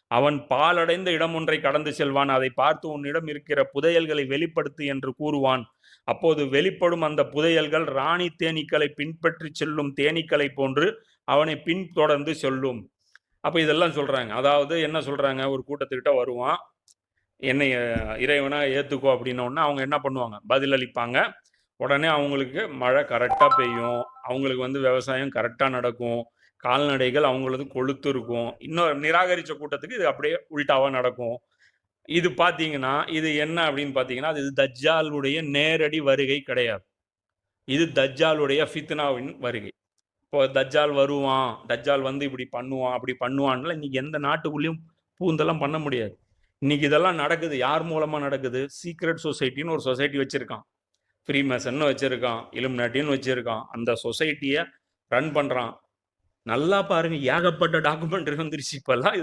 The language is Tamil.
அவன் பாலடைந்த இடம் ஒன்றை கடந்து செல்வான். அதை பார்த்து உன்னிடம் இருக்கிற புதையல்களை வெளிப்படுத்து என்று கூறுவான். அப்போது வெளிப்படும் அந்த புதையல்கள் ராணி தேனீக்களை பின்பற்றி செல்லும் தேனீக்களை போன்று அவனை பின்தொடர்ந்து செல்லும். அப்ப இதெல்லாம் சொல்றாங்க. அதாவது என்ன சொல்றாங்க, ஒரு கூட்டத்துக்கிட்ட வருவான். என்னை இறைவனா ஏத்துக்கோ அப்படின்ன உடனே அவங்க என்ன பண்ணுவாங்க, பதிலளிப்பாங்க. உடனே அவங்களுக்கு மழை கரெக்டா பெய்யும். அவங்களுக்கு விவசாயம் கரெக்டா நடக்கும். கால்நடைகள் அவங்களது கொழுத்து இருக்கும். இன்னும் நிராகரிச்ச கூட்டத்துக்கு இது அப்படியே உல்டாவா நடக்கும். இது பார்த்தீங்கன்னா, இது என்ன அப்படின்னு பார்த்தீங்கன்னா, இது தஜ்ஜாலுடைய நேரடி வருகை கிடையாது. இது தஜ்ஜாலுடைய ஃபித்னாவின் வருகை. இப்போ தஜ்ஜால் வருவான், தஜ்ஜால் இப்படி பண்ணுவான், அப்படி பண்ணுவான்லாம் இன்னைக்கு எந்த நாட்டுக்குள்ளேயும் பூந்தெல்லாம் பண்ண முடியாது. இன்னைக்கு இதெல்லாம் நடக்குது. யார் மூலமா நடக்குது? சீக்ரெட் சொசைட்டின்னு ஒரு சொசைட்டி வச்சிருக்கான். ஃப்ரீமேசன்னு வச்சிருக்கான். இலுமினாட்டின்னு வச்சிருக்கான். அந்த சொசைட்டிய ரன் பண்றான். நல்லா பாருங்க, ஏகப்பட்ட டாக்குமெண்ட்ரி வந்துருச்சு இப்பல்லாம்.